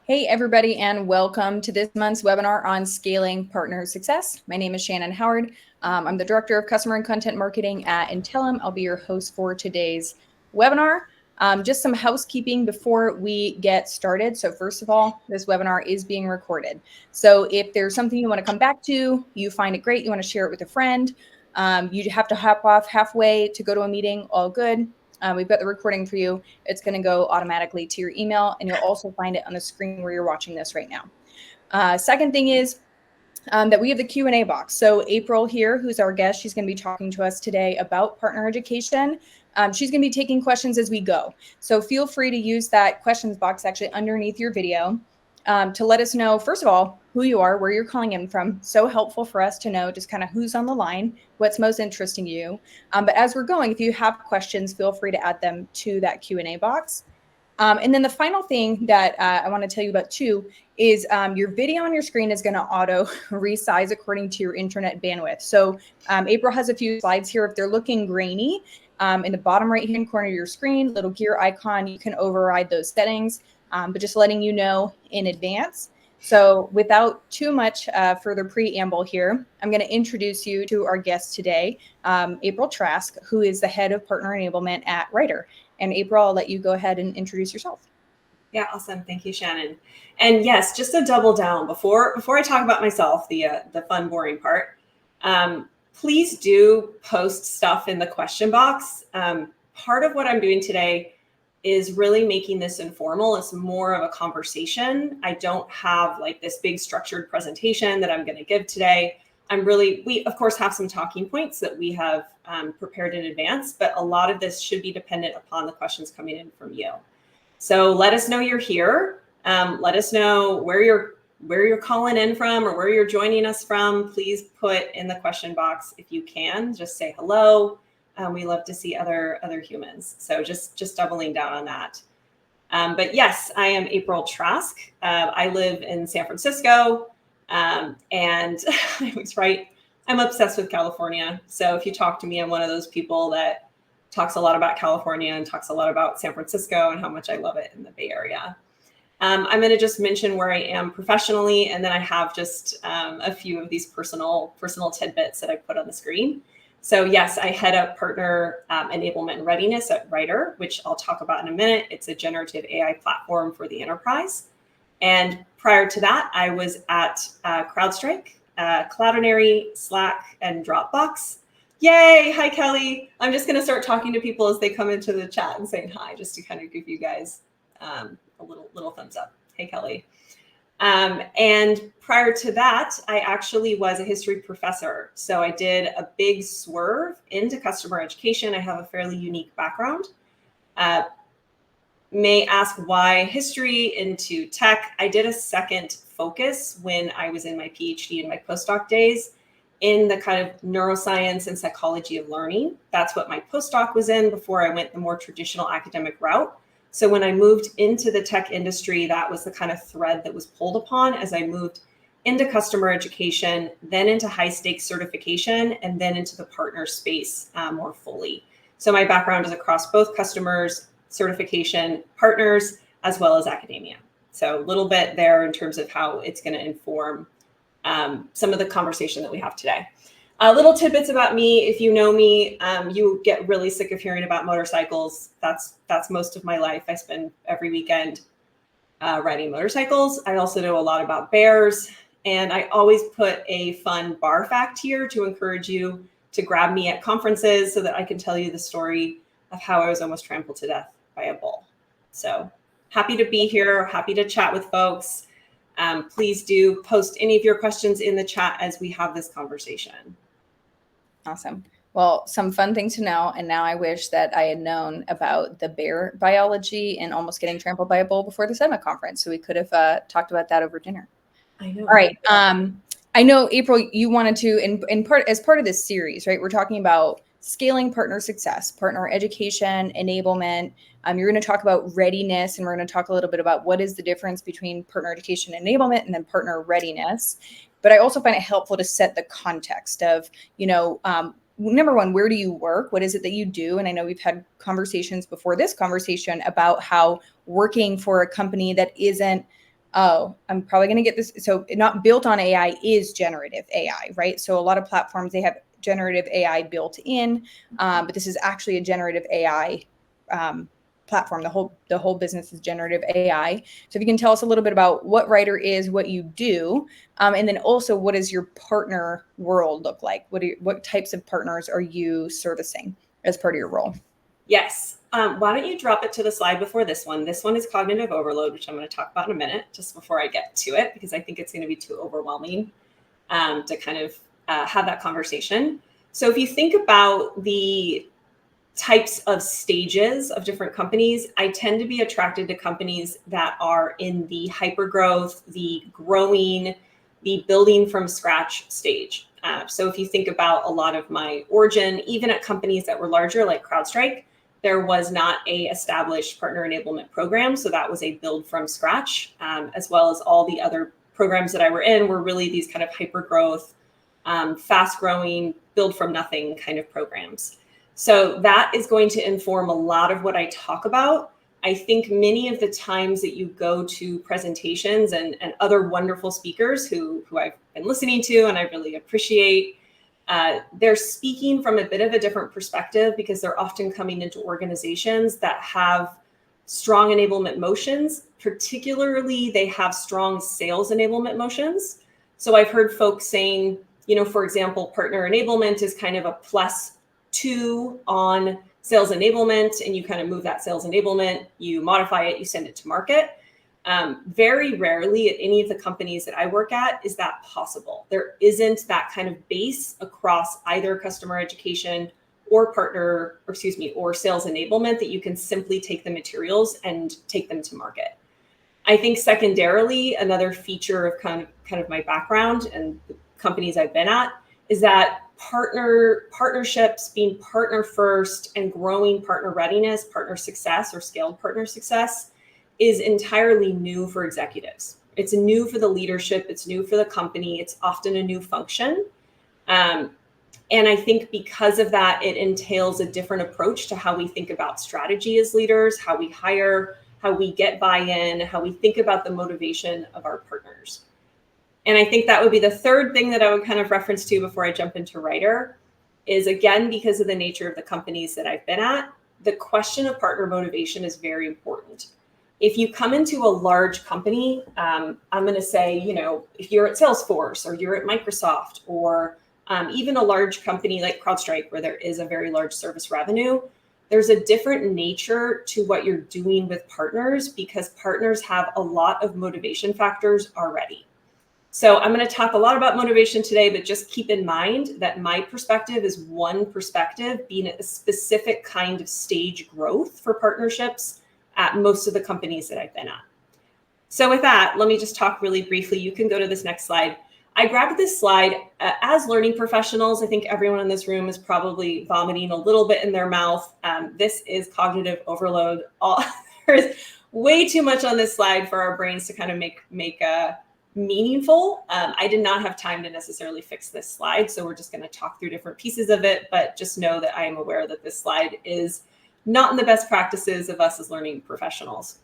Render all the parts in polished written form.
Hey, everybody, and welcome to this month's webinar on scaling partner success. My name is Shannon Howard. I'm the Director of Customer and Content Marketing at Intellum. I'll be your host for today's webinar. Just some housekeeping before we get started. So first of all, this webinar is being recorded. So if there's something you want to come back to, you find it great, you want to share it with a friend, you have to hop off halfway to go to a meeting, all good. We've got the recording for you. It's going to go automatically to your email, and you'll also find it on the screen where you're watching this right now. Second thing is that we have the Q&A box. So April here, who's our guest, she's going to be talking to us today about partner education. She's going to be taking questions as we go. So feel free to use that questions box actually underneath your video to let us know, first of all, who you are, where you're calling in from. So helpful for us to know just kind of who's on the line, what's most interesting to you. But as we're going, if you have questions, feel free to add them to that Q&A box. And then the final thing that I want to tell you about too is your video on your screen is going to auto resize according to your internet bandwidth. So April has a few slides here. If they're looking grainy, in the bottom right-hand corner of your screen, little gear icon, you can override those settings, but just letting you know in advance. So without too much further preamble here, I'm going to introduce you to our guest today, April Trask, who is the head of Partner Enablement at Writer. And April, I'll let you go ahead and introduce yourself. Yeah, awesome. Thank you, Shannon. And yes, just to double down before I talk about myself, the fun, boring part, please do post stuff in the question box. Part of what I'm doing today is really making this informal. It's more of a conversation. I don't have like this big structured presentation that I'm going to give today. We of course have some talking points that we have prepared in advance, but a lot of this should be dependent upon the questions coming in from you. So let us know you're here. Let us know where you're calling in from or where you're joining us from. Please put in the question box if you can. Just say hello. We love to see other humans. So just doubling down on that. But yes, I am April Trask. I live in San Francisco. And I was right. I'm obsessed with California. So if you talk to me, I'm one of those people that talks a lot about California and talks a lot about San Francisco and how much I love it in the Bay Area. I'm going to just mention where I am professionally, and then I have just a few of these personal tidbits that I put on the screen. So yes, I head up Partner Enablement and Readiness at Writer, which I'll talk about in a minute. It's a generative AI platform for the enterprise. And prior to that, I was at CrowdStrike, Cloudinary, Slack, and Dropbox. Yay! Hi, Kelly. I'm just going to start talking to people as they come into the chat and saying hi, just to kind of give you guys a little thumbs up. Hey, Kelly. And prior to that, I actually was a history professor. So I did a big swerve into customer education. I have a fairly unique background. May ask why history into tech. I did a second focus when I was in my PhD and my postdoc days in the kind of neuroscience and psychology of learning. That's what my postdoc was in before I went the more traditional academic route. So when I moved into the tech industry, that was the kind of thread that was pulled upon as I moved into customer education, then into high stakes certification, and then into the partner space more fully. So my background is across both customers, certification, partners, as well as academia. So a little bit there in terms of how it's going to inform some of the conversation that we have today. Little tidbits about me. If you know me, you get really sick of hearing about motorcycles. That's most of my life. I spend every weekend riding motorcycles. I also know a lot about bears, and I always put a fun bar fact here to encourage you to grab me at conferences so that I can tell you the story of how I was almost trampled to death by a bull. So happy to be here, happy to chat with folks. Please do post any of your questions in the chat as we have this conversation. Awesome. Well, some fun things to know. And now I wish that I had known about the bear biology and almost getting trampled by a bull before the SEMA conference. So we could have talked about that over dinner. I know. All right. I know, April, you wanted to, as part of this series, right? We're talking about scaling partner success, partner education, enablement. You're going to talk about readiness, and we're going to talk a little bit about what is the difference between partner education enablement and then partner readiness. But I also find it helpful to set the context of, number one, where do you work? What is it that you do? And I know we've had conversations before this conversation about how working for a company that isn't oh, I'm probably going to get this. So not built on AI is generative AI, right? So a lot of platforms, they have generative AI built in, but this is actually a generative AI platform. The whole business is generative AI. So if you can tell us a little bit about what Writer is, what you do, and then also what does your partner world look like? What types of partners are you servicing as part of your role? Yes. Why don't you drop it to the slide before this one? This one is cognitive overload, which I'm going to talk about in a minute, just before I get to it, because I think it's going to be too overwhelming to kind of have that conversation. So if you think about the types of stages of different companies, I tend to be attracted to companies that are in the hypergrowth, the growing, the building from scratch stage. So if you think about a lot of my origin, even at companies that were larger like CrowdStrike, there was not a established partner enablement program. So that was a build from scratch, as well as all the other programs that I were in were really these kind of hypergrowth, fast growing, build from nothing kind of programs. So that is going to inform a lot of what I talk about. I think many of the times that you go to presentations and other wonderful speakers who I've been listening to and I really appreciate, they're speaking from a bit of a different perspective because they're often coming into organizations that have strong enablement motions. Particularly, they have strong sales enablement motions. So I've heard folks saying, for example, partner enablement is kind of a +2 on sales enablement, and you kind of move that sales enablement, you modify it, you send it to market. Very rarely at any of the companies that I work at is that possible. There isn't that kind of base across either customer education or or sales enablement that you can simply take the materials and take them to market. I think secondarily, another feature of kind of my background and the companies I've been at is that partnerships, being partner first and growing partner readiness, partner success, or scaled partner success is entirely new for executives. It's new for the leadership. It's new for the company. It's often a new function. And I think because of that, it entails a different approach to how we think about strategy as leaders, how we hire, how we get buy-in, how we think about the motivation of our partners. And I think that would be the third thing that I would kind of reference to before I jump into Writer is, again, because of the nature of the companies that I've been at, the question of partner motivation is very important. If you come into a large company, I'm going to say, if you're at Salesforce or you're at Microsoft or even a large company like CrowdStrike, where there is a very large service revenue, there's a different nature to what you're doing with partners because partners have a lot of motivation factors already. So I'm going to talk a lot about motivation today, but just keep in mind that my perspective is one perspective being a specific kind of stage growth for partnerships at most of the companies that I've been at. So with that, let me just talk really briefly. You can go to this next slide. I grabbed this slide as learning professionals. I think everyone in this room is probably vomiting a little bit in their mouth. This is cognitive overload. There's way too much on this slide for our brains to kind of make meaningful. I did not have time to necessarily fix this slide, so we're just going to talk through different pieces of it, but just know that I am aware that this slide is not in the best practices of us as learning professionals.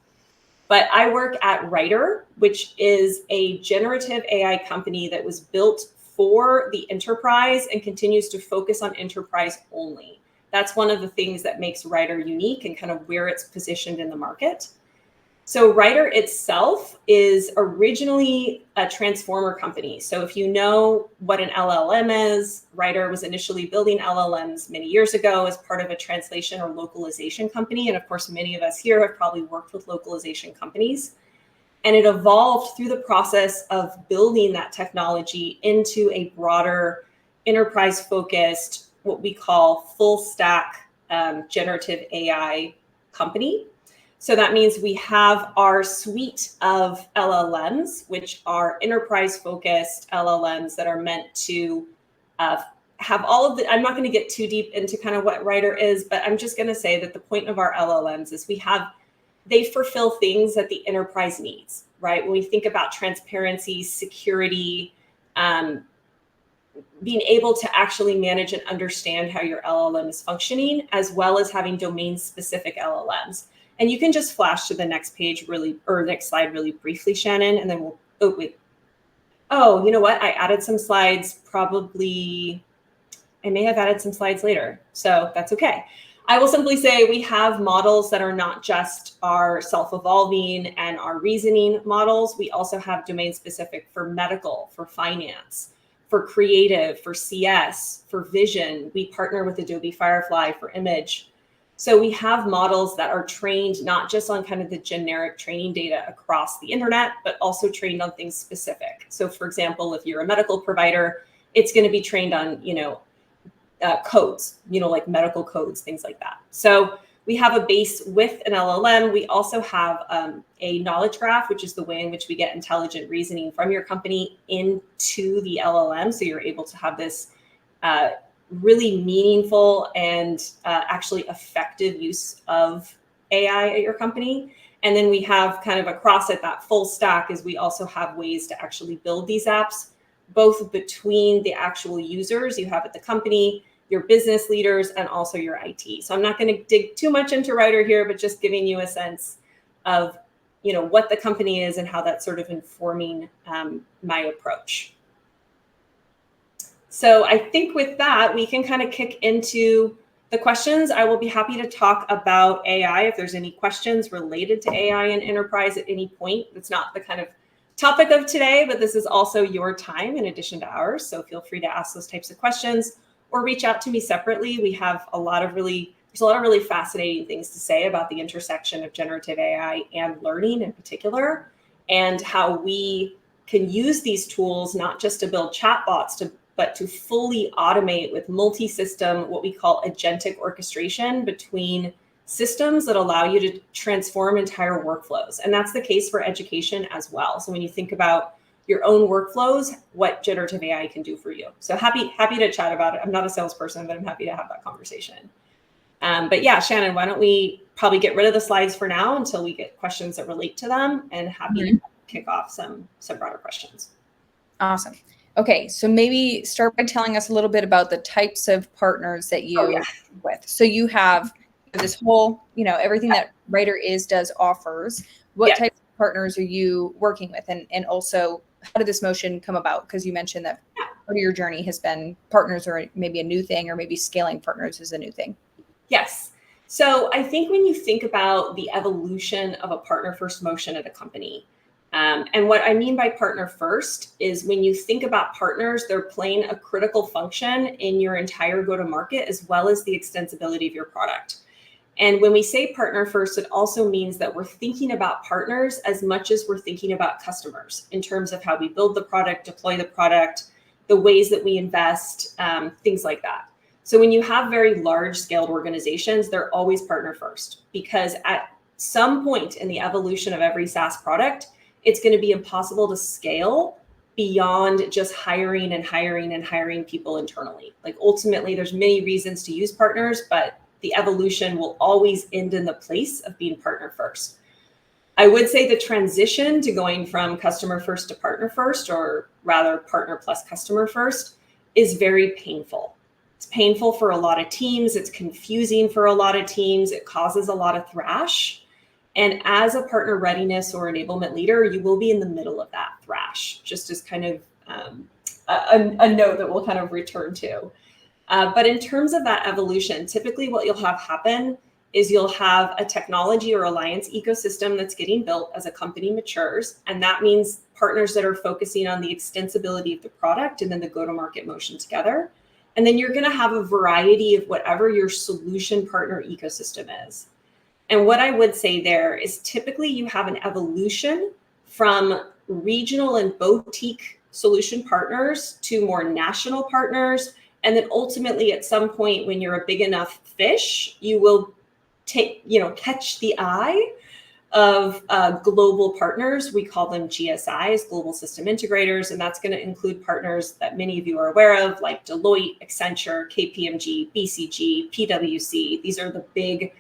But I work at Writer, which is a generative AI company that was built for the enterprise and continues to focus on enterprise only. That's one of the things that makes Writer unique and kind of where it's positioned in the market. So Writer itself is originally a transformer company. So if you know what an LLM is, Writer was initially building LLMs many years ago as part of a translation or localization company. And of course, many of us here have probably worked with localization companies. And it evolved through the process of building that technology into a broader enterprise-focused, what we call full stack generative AI company. So that means we have our suite of LLMs, which are enterprise-focused LLMs that are meant to have all of the, I'm not going to get too deep into kind of what Writer is, but I'm just going to say that the point of our LLMs is they fulfill things that the enterprise needs, right? When we think about transparency, security, being able to actually manage and understand how your LLM is functioning, as well as having domain-specific LLMs. And you can just flash to the next page next slide really briefly, Shannon, and then we'll, oh, wait. Oh, you know what? I added some slides, probably, I may have added some slides later, so that's okay. I will simply say we have models that are not just our self-evolving and our reasoning models. We also have domain-specific for medical, for finance, for creative, for CS, for vision. We partner with Adobe Firefly for image. So we have models that are trained not just on kind of the generic training data across the internet, but also trained on things specific. So for example, if you're a medical provider, it's going to be trained on, codes, like medical codes, things like that. So we have a base with an LLM. We also have a knowledge graph, which is the way in which we get intelligent reasoning from your company into the LLM. So you're able to have this really meaningful and actually effective use of AI at your company. And then we have kind of across it, that full stack is we also have ways to actually build these apps, both between the actual users you have at the company, your business leaders, and also your IT. So I'm not going to dig too much into Writer here, but just giving you a sense of, what the company is and how that's sort of informing my approach. So I think with that, we can kind of kick into the questions. I will be happy to talk about AI if there's any questions related to AI in enterprise at any point. It's not the kind of topic of today, but this is also your time in addition to ours. So feel free to ask those types of questions or reach out to me separately. We have there's a lot of really fascinating things to say about the intersection of generative AI and learning in particular, and how we can use these tools not just to build chatbots, but to fully automate with multi-system, what we call agentic orchestration between systems that allow you to transform entire workflows. And that's the case for education as well. So when you think about your own workflows, what generative AI can do for you. So happy to chat about it. I'm not a salesperson, but I'm happy to have that conversation. But yeah, Shannon, why don't we probably get rid of the slides for now until we get questions that relate to them, and happy to kick off some broader questions. Awesome. Okay, so maybe start by telling us a little bit about the types of partners that you work with. So you have this whole, everything that Writer does offers. What types of partners are you working with? And also, how did this motion come about? Because you mentioned that part of your journey has been partners are maybe a new thing, or maybe scaling partners is a new thing. Yes. So I think when you think about the evolution of a partner first motion at a company, and what I mean by partner first is when you think about partners, they're playing a critical function in your entire go-to-market, as well as the extensibility of your product. And when we say partner first, it also means that we're thinking about partners as much as we're thinking about customers in terms of how we build the product, deploy the product, the ways that we invest, things like that. So when you have very large scaled organizations, they're always partner first, because at some point in the evolution of every SaaS product, it's going to be impossible to scale beyond just hiring and hiring and hiring people internally. Like ultimately, there's many reasons to use partners, but the evolution will always end in the place of being partner first. I would say the transition to going from customer first to partner first, or rather partner plus customer first, is very painful. It's painful for a lot of teams. It's confusing for a lot of teams. It causes a lot of thrash. And as a partner readiness or enablement leader, you will be in the middle of that thrash, just as kind of a note that we'll kind of return to. But in terms of that evolution, typically what you'll have happen is you'll have a technology or alliance ecosystem that's getting built as a company matures. And that means partners that are focusing on the extensibility of the product and then the go-to-market motion together. And then you're going to have a variety of whatever your solution partner ecosystem is. And what I would say there is typically you have an evolution from regional and boutique solution partners to more national partners. And then ultimately at some point when you're a big enough fish, you will catch the eye of global partners. We call them GSIs, global system integrators. And that's going to include partners that many of you are aware of, like Deloitte, Accenture, KPMG, BCG, PwC. These are the big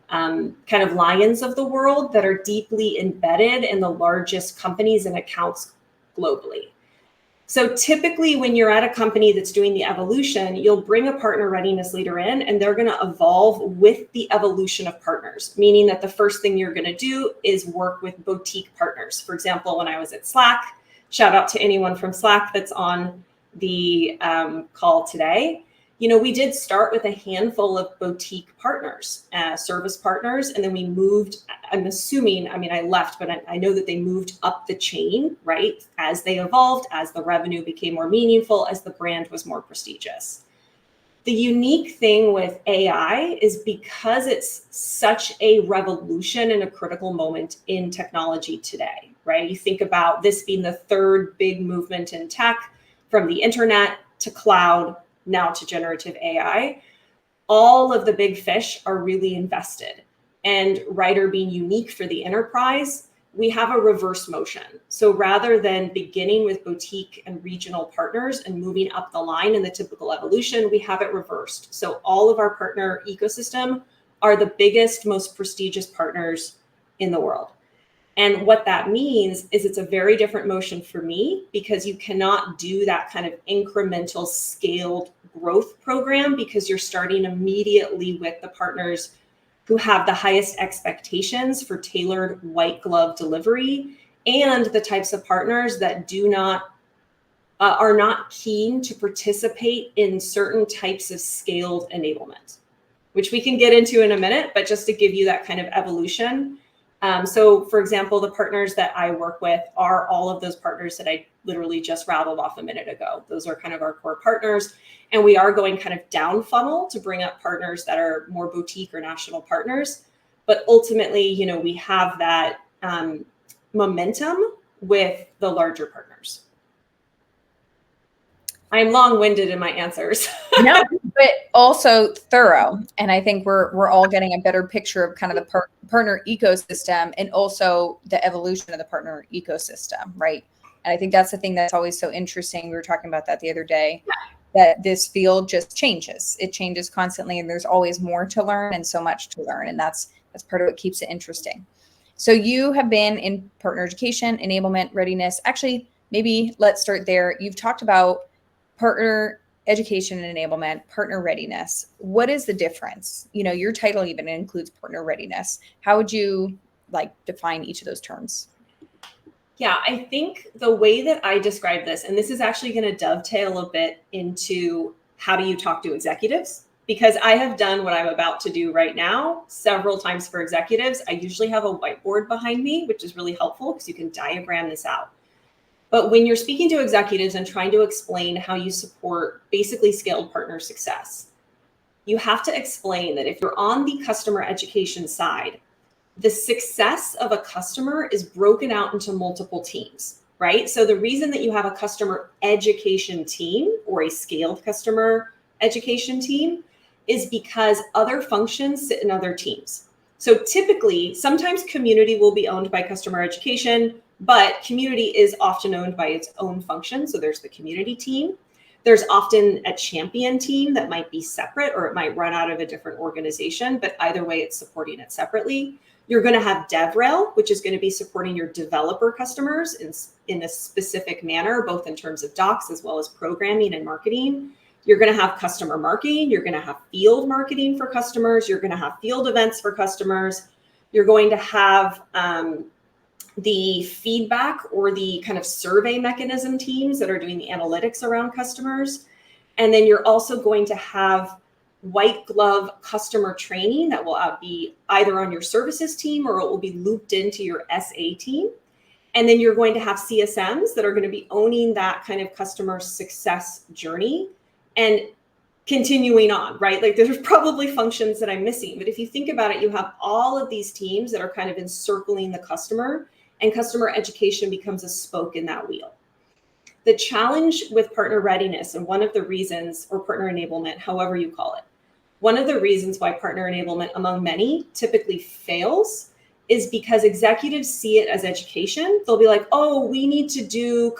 kind of lions of the world that are deeply embedded in the largest companies and accounts globally. So typically when you're at a company that's doing the evolution, you'll bring a partner readiness leader in and they're going to evolve with the evolution of partners, meaning that the first thing you're going to do is work with boutique partners. For example, when I was at Slack, shout out to anyone from Slack that's on the call today. We did start with a handful of boutique partners, service partners, and then we moved, I'm assuming, I left, but I know that they moved up the chain, right? As they evolved, as the revenue became more meaningful, as the brand was more prestigious. The unique thing with AI is because it's such a revolution and a critical moment in technology today, right? You think about this being the third big movement in tech, from the internet to cloud, now to generative AI, all of the big fish are really invested. And Writer being unique for the enterprise, we have a reverse motion. So rather than beginning with boutique and regional partners and moving up the line in the typical evolution, we have it reversed. So all of our partner ecosystem are the biggest, most prestigious partners in the world. And what that means is it's a very different motion for me, because you cannot do that kind of incremental scaled growth program, because you're starting immediately with the partners who have the highest expectations for tailored white glove delivery, and the types of partners that are not keen to participate in certain types of scaled enablement, which we can get into in a minute, but just to give you that kind of evolution. So for example, the partners that I work with are all of those partners that I literally just rattled off a minute ago. Those are kind of our core partners. And we are going kind of down funnel to bring up partners that are more boutique or national partners. But ultimately, we have that momentum with the larger partners. I'm long-winded in my answers. No, but also thorough. And I think we're all getting a better picture of kind of the partner ecosystem, and also the evolution of the partner ecosystem, right? And I think that's the thing that's always so interesting. We were talking about that the other day, that this field just changes. It changes constantly, and there's always more to learn and so much to learn. And that's part of what keeps it interesting. So you have been in partner education, enablement, readiness. Actually, maybe let's start there. You've talked about partner education and enablement, partner readiness. What is the difference? Your title even includes partner readiness. How would you define each of those terms? Yeah, I think the way that I describe this, and this is actually going to dovetail a bit into how do you talk to executives, because I have done what I'm about to do right now several times for executives. I usually have a whiteboard behind me, which is really helpful because you can diagram this out. But when you're speaking to executives and trying to explain how you support basically scaled partner success, you have to explain that if you're on the customer education side, the success of a customer is broken out into multiple teams, right? So the reason that you have a customer education team or a scaled customer education team is because other functions sit in other teams. So typically, sometimes community will be owned by customer education, but community is often owned by its own function. So there's the community team. There's often a champion team that might be separate, or it might run out of a different organization, but either way, it's supporting it separately. You're going to have DevRel, which is going to be supporting your developer customers in a specific manner, both in terms of docs as well as programming and marketing. You're going to have customer marketing. You're going to have field marketing for customers. You're going to have field events for customers. You're going to have the feedback or the kind of survey mechanism teams that are doing the analytics around customers. And then you're also going to have white glove customer training that will be either on your services team or it will be looped into your SA team. And then you're going to have CSMs that are going to be owning that kind of customer success journey and continuing on, right? Like there's probably functions that I'm missing, but if you think about it, you have all of these teams that are kind of encircling the customer, and customer education becomes a spoke in that wheel. The challenge with partner readiness, and one of the reasons, or partner enablement, however you call it, one of the reasons why partner enablement among many typically fails is because executives see it as education. They'll be like, oh, we need to do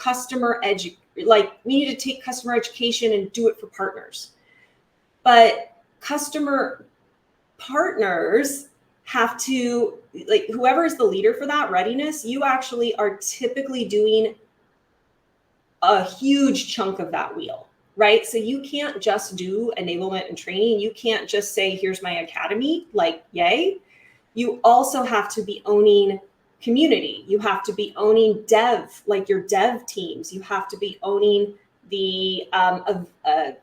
we need to take customer education and do it for partners. But customer partners have to, whoever is the leader for that readiness, you actually are typically doing a huge chunk of that wheel, right? So you can't just do enablement and training. You can't just say, here's my academy, like, yay. You also have to be owning community. You have to be owning dev, like your dev teams. You have to be owning the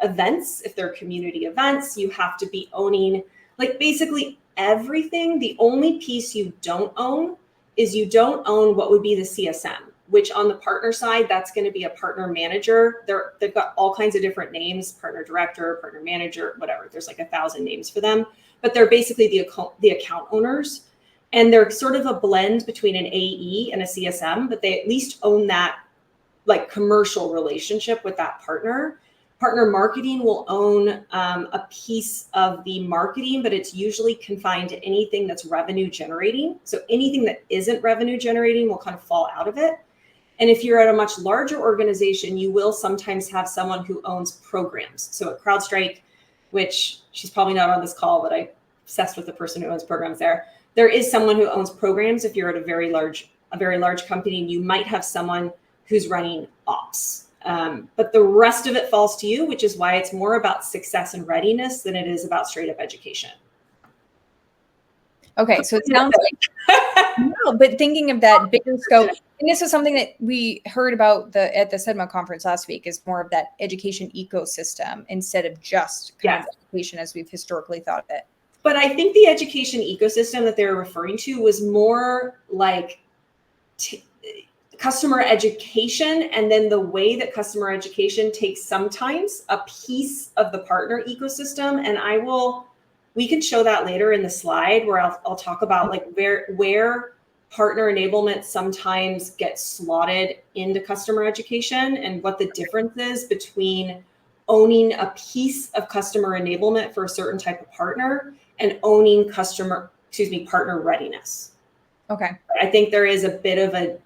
events, if they're community events. You have to be owning like basically everything. The only piece you don't own is you don't own what would be the CSM, which on the partner side, that's going to be a partner manager. They've got all kinds of different names, partner director, partner manager, whatever. There's like 1,000 names for them, but they're basically the account owners. And they're sort of a blend between an AE and a CSM, but they at least own that like commercial relationship with that partner. Partner marketing will own a piece of the marketing, but it's usually confined to anything that's revenue generating. So anything that isn't revenue generating will kind of fall out of it. And if you're at a much larger organization, you will sometimes have someone who owns programs. So at CrowdStrike, which she's probably not on this call, but I'm obsessed with the person who owns programs there. There is someone who owns programs. If you're at a very large company, and you might have someone who's running ops. But the rest of it falls to you, which is why it's more about success and readiness than it is about straight up education. Okay, so it sounds like no, but thinking of that bigger scope, and this is something that we heard about at the SEDMA conference last week, is more of that education ecosystem instead of just kind of education as we've historically thought of it. But I think the education ecosystem that they're referring to was more like customer education, and then the way that customer education takes sometimes a piece of the partner ecosystem. And we can show that later in the slide where I'll talk about like where partner enablement sometimes gets slotted into customer education and what the difference is between owning a piece of customer enablement for a certain type of partner and owning partner readiness. Okay. I think there is a bit of a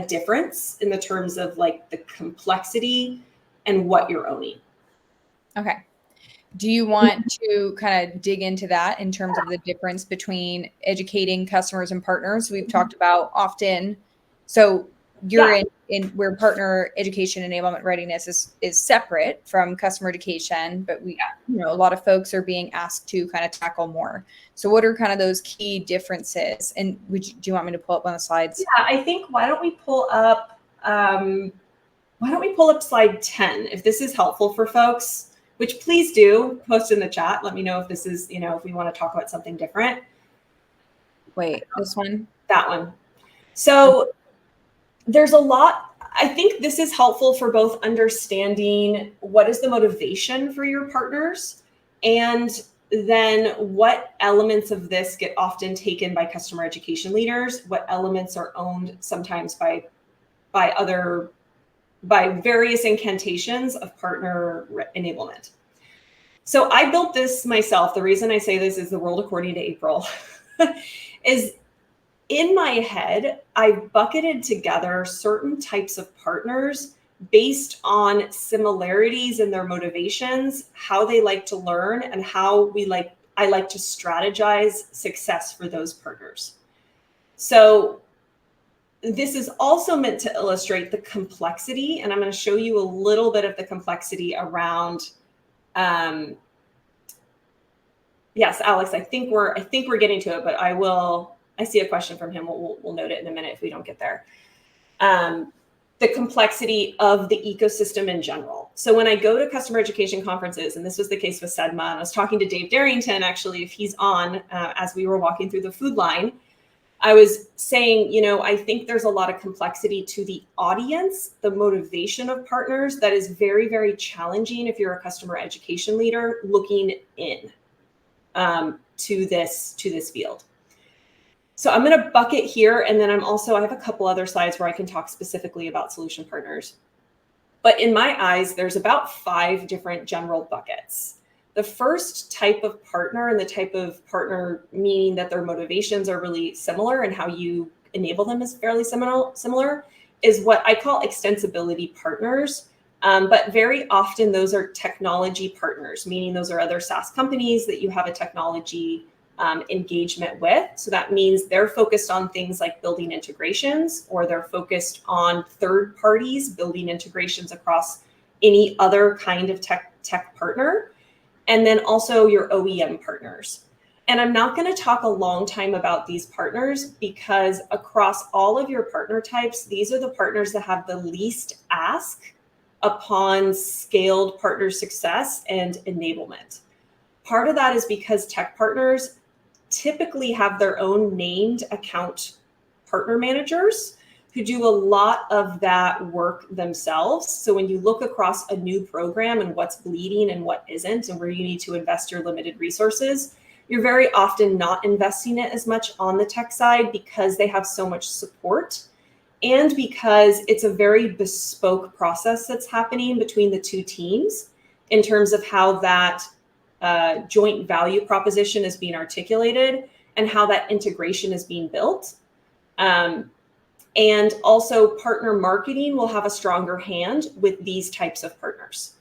difference in the terms of like the complexity and what you're owning. Okay. Do you want to kind of dig into that in terms of the difference between educating customers and partners? We've talked about often. So you're in where partner education enablement readiness is separate from customer education, but a lot of folks are being asked to kind of tackle more. So what are kind of those key differences? And do you want me to pull up one of the slides? Yeah, I think why don't we pull up slide 10 if this is helpful for folks, which please do post in the chat. Let me know if this is, if we want to talk about something different. Wait, this one? That one. So there's a lot. I think this is helpful for both understanding what is the motivation for your partners, and then what elements of this get often taken by customer education leaders, what elements are owned sometimes by various incantations of partner enablement. So I built this myself. The reason I say this is the world according to April is in my head, I bucketed together certain types of partners based on similarities in their motivations, how they like to learn, and how I like to strategize success for those partners. So this is also meant to illustrate the complexity, and I'm going to show you a little bit of the complexity around. Yes, Alex, I think we're getting to it, but I see a question from him. We'll note it in a minute if we don't get there. The complexity of the ecosystem in general. So when I go to customer education conferences, and this was the case with SEDMA, and I was talking to Dave Darrington, actually, if he's on, as we were walking through the food line, I was saying, I think there's a lot of complexity to the audience, the motivation of partners that is very, very challenging if you're a customer education leader looking in to this field. So I'm going to bucket here, and then I have a couple other slides where I can talk specifically about solution partners. But in my eyes, there's about 5 different general buckets. The first type of partner, and the type of partner meaning that their motivations are really similar and how you enable them is fairly similar, is what I call extensibility partners. But very often those are technology partners, meaning those are other SaaS companies that you have a technology engagement with. So that means they're focused on things like building integrations, or they're focused on third parties building integrations across any other kind of tech partner. And then also your OEM partners. And I'm not going to talk a long time about these partners, because across all of your partner types, these are the partners that have the least ask upon scaled partner success and enablement. Part of that is because tech partners typically have their own named account partner managers who do a lot of that work themselves. So when you look across a new program and what's bleeding and what isn't, and where you need to invest your limited resources, you're very often not investing it as much on the tech side, because they have so much support, and because it's a very bespoke process that's happening between the two teams in terms of how that joint value proposition is being articulated and how that integration is being built. And also partner marketing will have a stronger hand with these types of partners.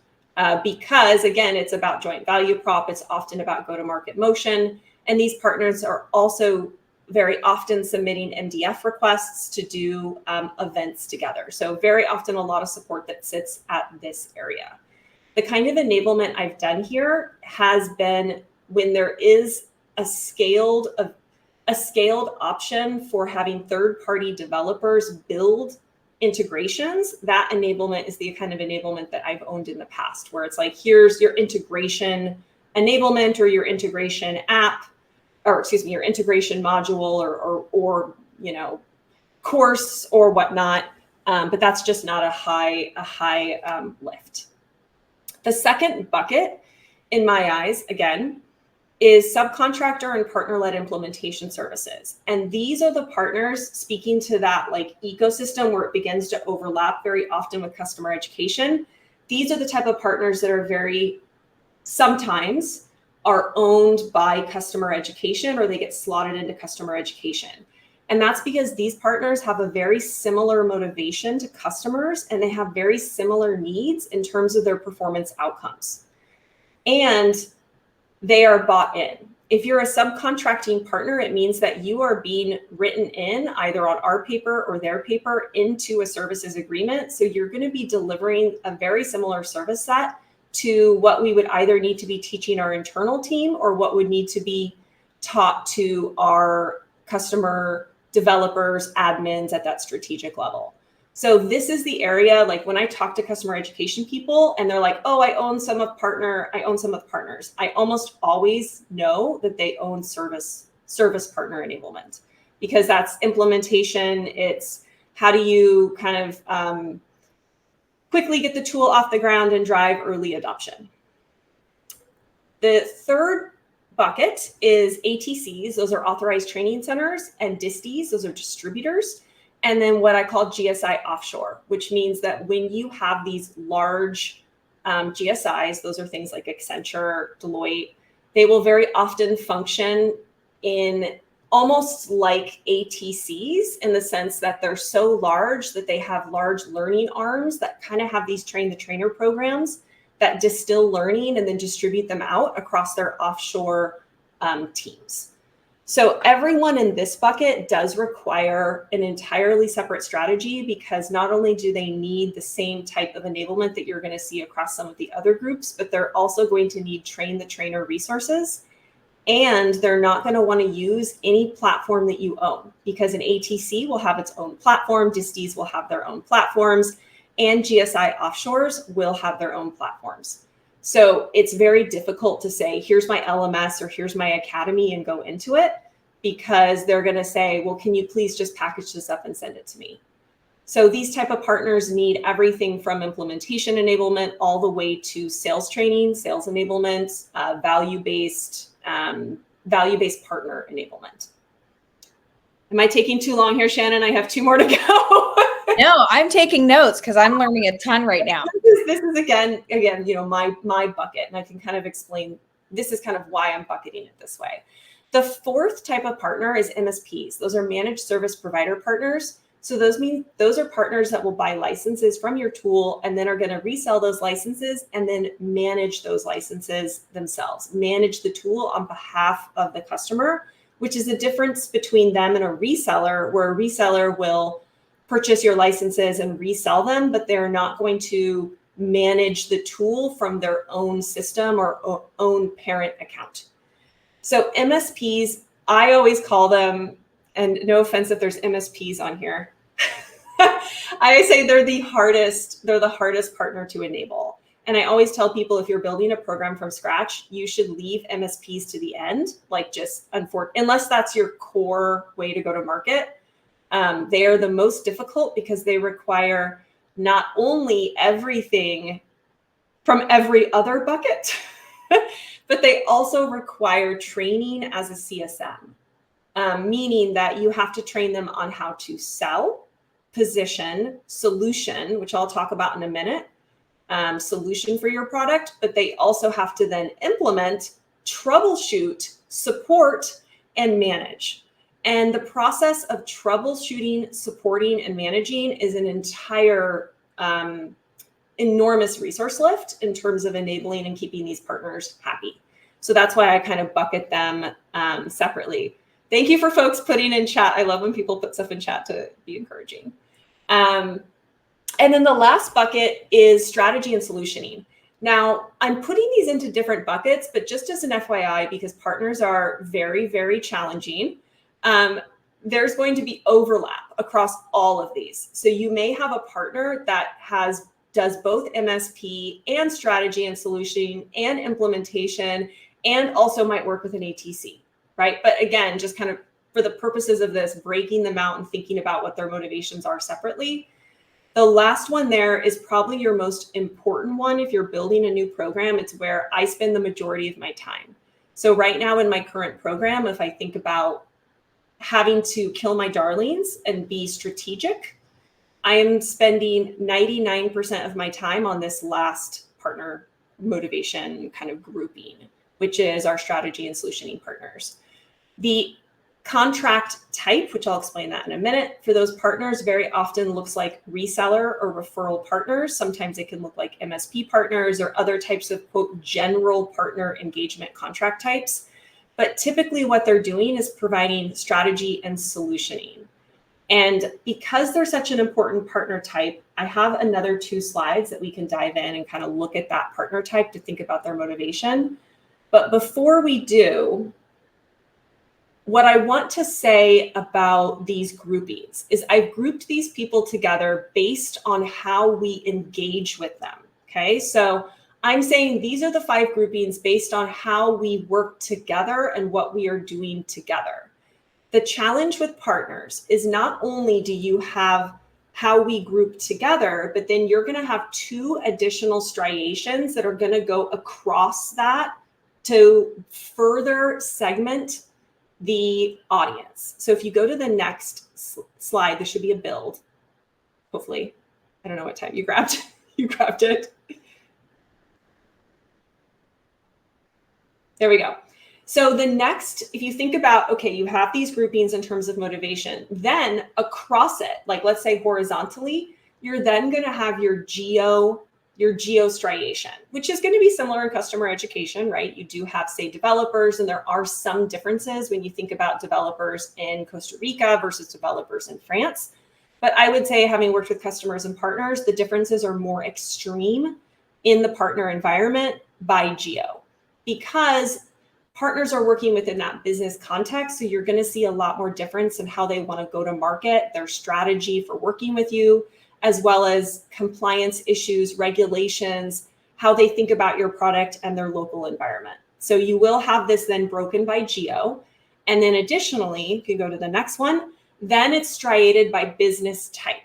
Because again, it's about joint value prop. It's often about go-to-market motion. And these partners are also very often submitting MDF requests to do events together. So very often a lot of support that sits at this area. The kind of enablement I've done here has been when there is a scaled option for having third-party developers build integrations. That enablement is the kind of enablement that I've owned in the past, where it's like, here's your integration enablement, or your integration app, or excuse me, your integration module, or you know, course or whatnot. But that's just not a high lift. The second bucket, in my eyes, again, is subcontractor and partner-led implementation services. And these are the partners, speaking to that like ecosystem where it begins to overlap very often with customer education. These are the type of partners that are sometimes are owned by customer education, or they get slotted into customer education. And that's because these partners have a very similar motivation to customers, and they have very similar needs in terms of their performance outcomes. And they are bought in. If you're a subcontracting partner, it means that you are being written in either on our paper or their paper into a services agreement. So you're going to be delivering a very similar service set to what we would either need to be teaching our internal team, or what would need to be taught to our customer developers, admins at that strategic level. So this is the area, like when I talk to customer education people and they're like, oh, I own some of the partners. I almost always know that they own service partner enablement, because that's implementation. It's how do you kind of quickly get the tool off the ground and drive early adoption. The third bucket is ATCs. Those are authorized training centers, and disties. Those are distributors. And then what I call GSI offshore, which means that when you have these large GSIs, those are things like Accenture, Deloitte, they will very often function in almost like ATCs, in the sense that they're so large that they have large learning arms that kind of have these train the trainer programs that distill learning and then distribute them out across their offshore teams. So everyone in this bucket does require an entirely separate strategy, because not only do they need the same type of enablement that you're going to see across some of the other groups, but they're also going to need train the trainer resources. And they're not going to want to use any platform that you own, because an ATC will have its own platform, disties will have their own platforms, and GSI offshores will have their own platforms. So it's very difficult to say, here's my LMS or here's my academy and go into it, because they're going to say, well, can you please just package this up and send it to me? So these type of partners need everything from implementation enablement all the way to sales training, sales enablement, value-based partner enablement. Am I taking too long here, Shannon? I have 2 more to go. No, I'm taking notes because I'm learning a ton right now. This is again, you know, my bucket, and I can kind of explain. This is kind of why I'm bucketing it this way. The fourth type of partner is MSPs. Those are managed service provider partners. So those are partners that will buy licenses from your tool and then are going to resell those licenses and then manage those licenses themselves, manage the tool on behalf of the customer, which is the difference between them and a reseller, where a reseller will purchase your licenses and resell them, but they're not going to manage the tool from their own system or own parent account. So MSPs, I always call them, and no offense if there's MSPs on here, I say they're the hardest partner to enable. And I always tell people, if you're building a program from scratch, you should leave MSPs to the end, like just unless that's your core way to go to market. They are the most difficult because they require not only everything from every other bucket, but they also require training as a CSM, meaning that you have to train them on how to sell, position, solution, which I'll talk about in a minute, solution for your product, but they also have to then implement, troubleshoot, support, and manage. And the process of troubleshooting, supporting, and managing is an entire enormous resource lift in terms of enabling and keeping these partners happy. So that's why I kind of bucket them separately. Thank you for folks putting in chat. I love when people put stuff in chat to be encouraging. And then the last bucket is strategy and solutioning. Now, I'm putting these into different buckets, but just as an FYI, because partners are very, very challenging, there's going to be overlap across all of these. So you may have a partner that does both MSP and strategy and solutioning and implementation, and also might work with an ATC, right? But again, just kind of for the purposes of this, breaking them out and thinking about what their motivations are separately. The last one there is probably your most important one. If you're building a new program, it's where I spend the majority of my time. So right now in my current program, if I think about having to kill my darlings and be strategic, I am spending 99% of my time on this last partner motivation kind of grouping, which is our strategy and solutioning partners. The contract type, which I'll explain that in a minute, for those partners very often looks like reseller or referral partners. Sometimes it can look like MSP partners or other types of, quote, general partner engagement contract types. But typically what they're doing is providing strategy and solutioning. And because they're such an important partner type, I have another 2 slides that we can dive in and kind of look at that partner type to think about their motivation. But before we do, what I want to say about these groupings is I've grouped these people together based on how we engage with them, okay? So I'm saying these are the 5 groupings based on how we work together and what we are doing together. The challenge with partners is not only do you have how we group together, but then you're going to have 2 additional striations that are going to go across that to further segment the audience. So if you go to the next slide, there should be a build. Hopefully, I don't know what time you grabbed. You grabbed it. There we go. So the next, if you think about, okay, you have these groupings in terms of motivation, then across it, like let's say horizontally, you're then going to have your geo striation, which is going to be similar in customer education, right? You do have, say, developers, and there are some differences when you think about developers in Costa Rica versus developers in France. But I would say, having worked with customers and partners, the differences are more extreme in the partner environment by geo, because partners are working within that business context. So you're going to see a lot more difference in how they want to go to market, their strategy for working with you, as well as compliance issues, regulations, how they think about your product and their local environment. So you will have this then broken by geo. And then additionally, you can go to the next one, then it's striated by business type.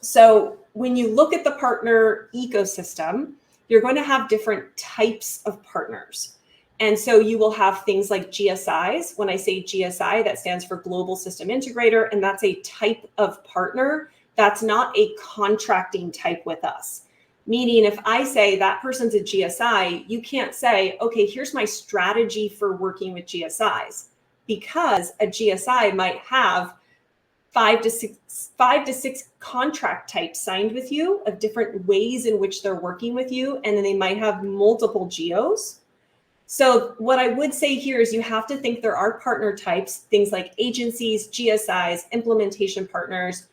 So when you look at the partner ecosystem, you're going to have different types of partners. And so you will have things like GSIs. When I say GSI, that stands for Global System Integrator, and that's a type of partner. That's not a contracting type with us. Meaning if I say that person's a GSI, you can't say, okay, here's my strategy for working with GSIs, because a GSI might have five to six contract types signed with you of different ways in which they're working with you. And then they might have multiple geos. So what I would say here is you have to think there are partner types, things like agencies, GSIs, implementation partners,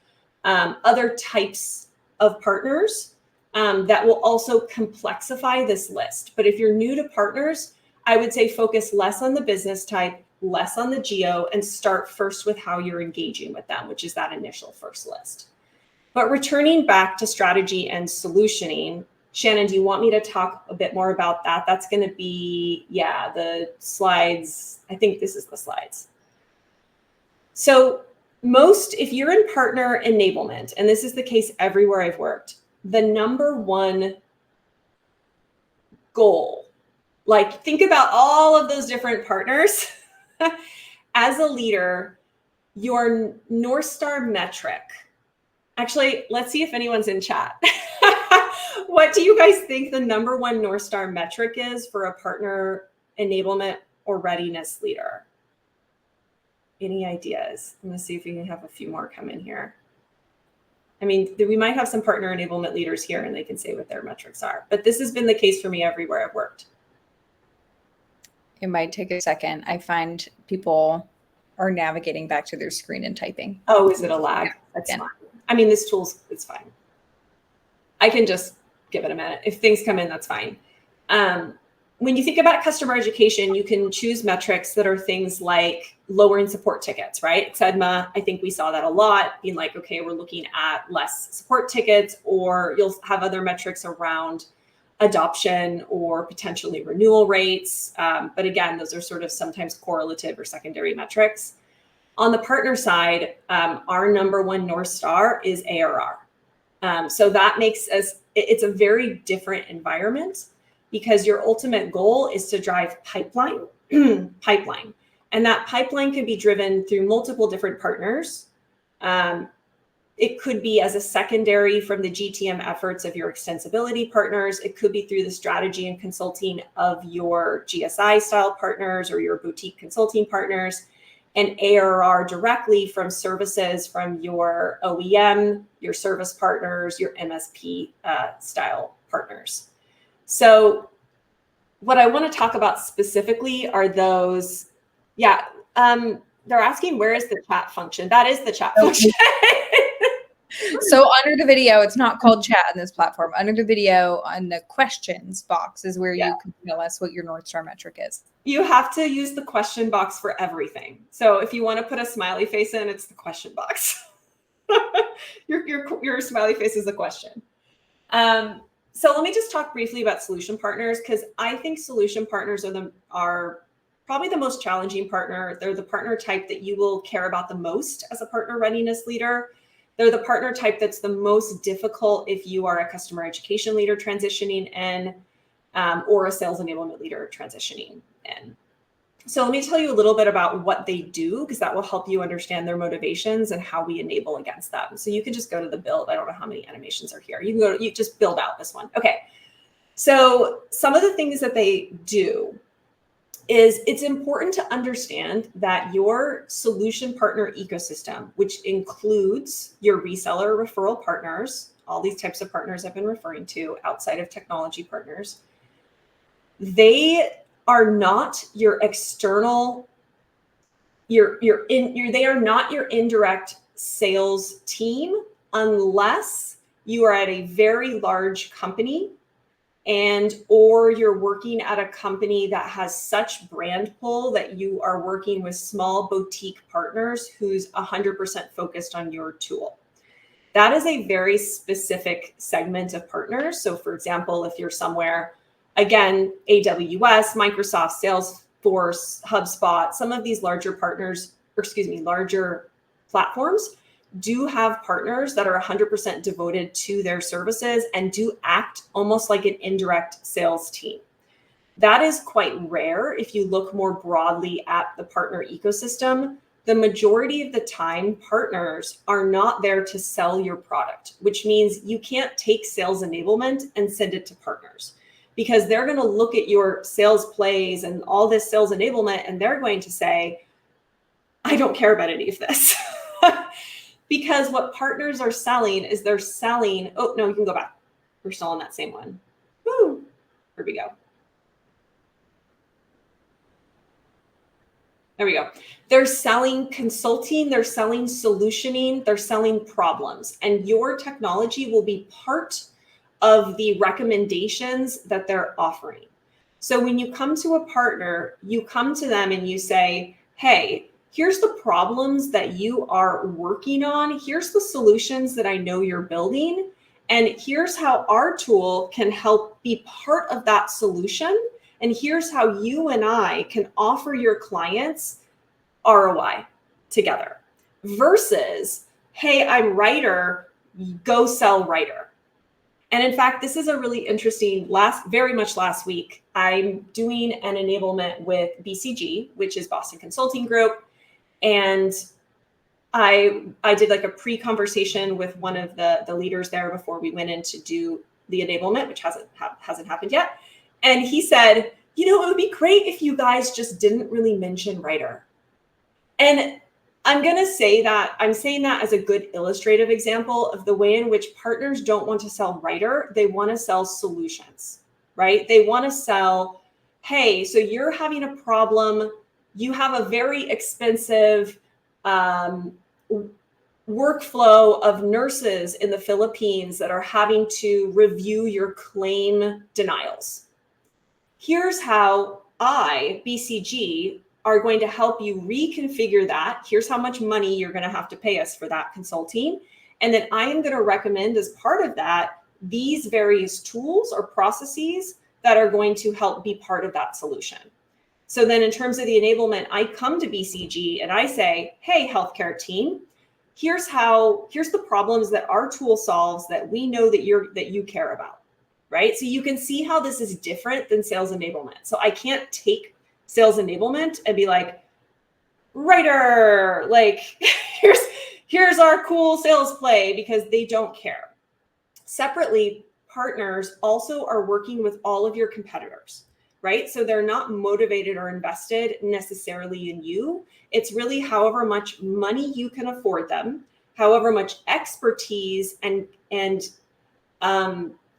other types of partners that will also complexify this list. But if you're new to partners, I would say focus less on the business type, less on the geo, and start first with how you're engaging with them, which is that initial first list. But returning back to strategy and solutioning, Shannon, do you want me to talk a bit more about that? That's going to be, the slides. I think this is the slides. So if you're in partner enablement, and this is the case everywhere I've worked, the number one goal, like think about all of those different partners. As a leader, your North Star metric, actually, let's see if anyone's in chat. What do you guys think the number one North Star metric is for a partner enablement or readiness leader? Any ideas? I'm going to see if we can have a few more come in here. I mean, we might have some partner enablement leaders here and they can say what their metrics are, but this has been the case for me everywhere I've worked. It might take a second. I find people are navigating back to their screen and typing. Oh, is it a lag? That's fine. I mean, this tool's, it's fine. I can just give it a minute. If things come in, that's fine. When you think about customer education, you can choose metrics that are things like lowering support tickets, right? SEDMA, I think we saw that a lot, being like, okay, we're looking at less support tickets, or you'll have other metrics around adoption or potentially renewal rates. But again, those are sort of sometimes correlative or secondary metrics. On the partner side, our number one North Star is ARR. So that makes it's a very different environment because your ultimate goal is to drive pipeline. And that pipeline can be driven through multiple different partners. It could be as a secondary from the GTM efforts of your extensibility partners. It could be through the strategy and consulting of your GSI style partners or your boutique consulting partners, and ARR directly from services from your OEM, your service partners, your MSP style partners. So what I want to talk about specifically are those, they're asking where is the chat function? That is the chat function. So under the video, it's not called chat on this platform. Under the video on the questions box is where you can tell us what your North Star metric is. You have to use the question box for everything. So if you want to put a smiley face in, it's the question box. Your smiley face is a question. So let me just talk briefly about solution partners, because I think solution partners are probably the most challenging partner. They're the partner type that you will care about the most as a partner readiness leader. They're the partner type that's the most difficult if you are a customer education leader transitioning in, or a sales enablement leader transitioning in. So let me tell you a little bit about what they do, because that will help you understand their motivations and how we enable against them. So you can just go to the build. I don't know how many animations are here. You just build out this one. Okay. So some of the things that they do is it's important to understand that your solution partner ecosystem, which includes your reseller referral partners, all these types of partners I've been referring to outside of technology partners, they are not your external, they are not your indirect sales team unless you are at a very large company or you're working at a company that has such brand pull that you are working with small boutique partners who's 100% focused on your tool. That is a very specific segment of partners. So for example, if you're somewhere, again, AWS, Microsoft, Salesforce, HubSpot, some of these larger platforms do have partners that are 100% devoted to their services and do act almost like an indirect sales team. That is quite rare. If you look more broadly at the partner ecosystem, the majority of the time, partners are not there to sell your product, which means you can't take sales enablement and send it to partners, because they're going to look at your sales plays and all this sales enablement, and they're going to say, I don't care about any of this. Because what partners are selling is they're selling, oh, no, you can go back. We're still on that same one. Woo, here we go. There we go. They're selling consulting, they're selling solutioning, they're selling problems, and your technology will be part of the recommendations that they're offering. So when you come to a partner, you come to them and you say, hey, here's the problems that you are working on. Here's the solutions that I know you're building. And here's how our tool can help be part of that solution. And here's how you and I can offer your clients ROI together versus, hey, I'm writer, go sell writer. And in fact, this is a really interesting very much last week, I'm doing an enablement with BCG, which is Boston Consulting Group. And I did like a pre-conversation with one of the leaders there before we went in to do the enablement, which hasn't happened yet. And he said, you know, it would be great if you guys just didn't really mention writer. And I'm going to say that, I'm saying that as a good illustrative example of the way in which partners don't want to sell writer, they want to sell solutions, right? They want to sell, hey, so you're having a problem, you have a very expensive workflow of nurses in the Philippines that are having to review your claim denials. Here's how I, BCG, are going to help you reconfigure that. Here's how much money you're going to have to pay us for that consulting. And then I am going to recommend as part of that, these various tools or processes that are going to help be part of that solution. So then in terms of the enablement, I come to BCG and I say, hey, healthcare team, here's the problems that our tool solves that we know that you care about, right? So you can see how this is different than sales enablement. So I can't take sales enablement and be like, writer, like here's our cool sales play, because they don't care. Separately, partners also are working with all of your competitors, right? So they're not motivated or invested necessarily in you. It's really however much money you can afford them, however much expertise and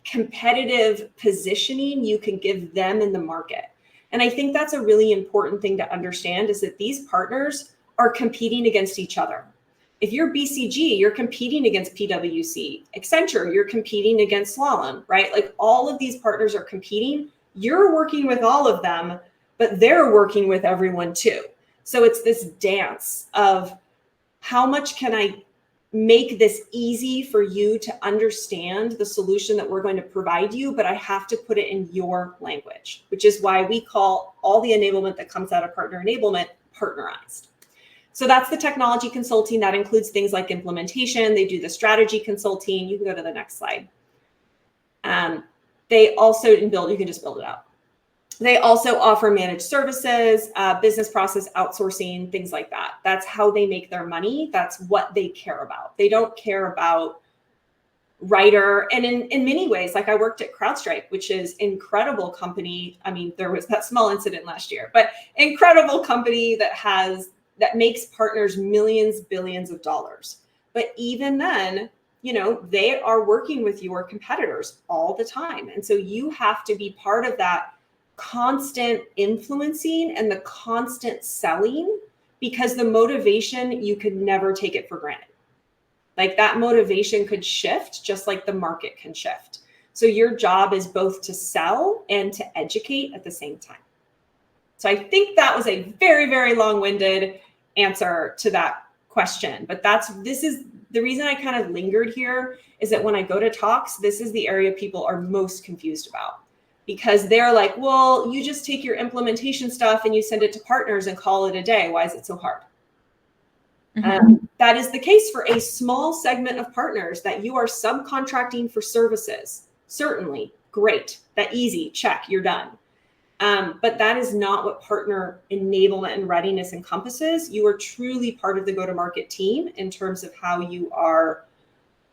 competitive positioning you can give them in the market. And I think that's a really important thing to understand, is that these partners are competing against each other. If you're BCG, you're competing against PwC. Accenture, you're competing against Slalom, right? Like all of these partners are competing. You're working with all of them, but they're working with everyone too. So it's this dance of how much can I make this easy for you to understand the solution that we're going to provide you, but I have to put it in your language, which is why we call all the enablement that comes out of Partner Enablement partnerized. So that's the technology consulting. That includes things like implementation. They do the strategy consulting. You can go to the next slide. They also you can just build it out. They also offer managed services, business process outsourcing, things like that. That's how they make their money. That's what they care about. They don't care about writer. And in many ways, like I worked at CrowdStrike, which is incredible company. I mean, there was that small incident last year, but incredible company that makes partners millions, billions of dollars. But even then, you know, they are working with your competitors all the time. And so you have to be part of that constant influencing and the constant selling, because the motivation, you could never take it for granted. Like that motivation could shift just like the market can shift. So your job is both to sell and to educate at the same time. So I think that was a very, very long-winded answer to that question. But this is the reason I kind of lingered here, is that when I go to talks, this is the area people are most confused about. Because they're like, well, you just take your implementation stuff and you send it to partners and call it a day. Why is it so hard? Mm-hmm. That is the case for a small segment of partners that you are subcontracting for services. Certainly, great. That easy, check, you're done. But that is not what partner enablement and readiness encompasses. You are truly part of the go-to-market team in terms of how you are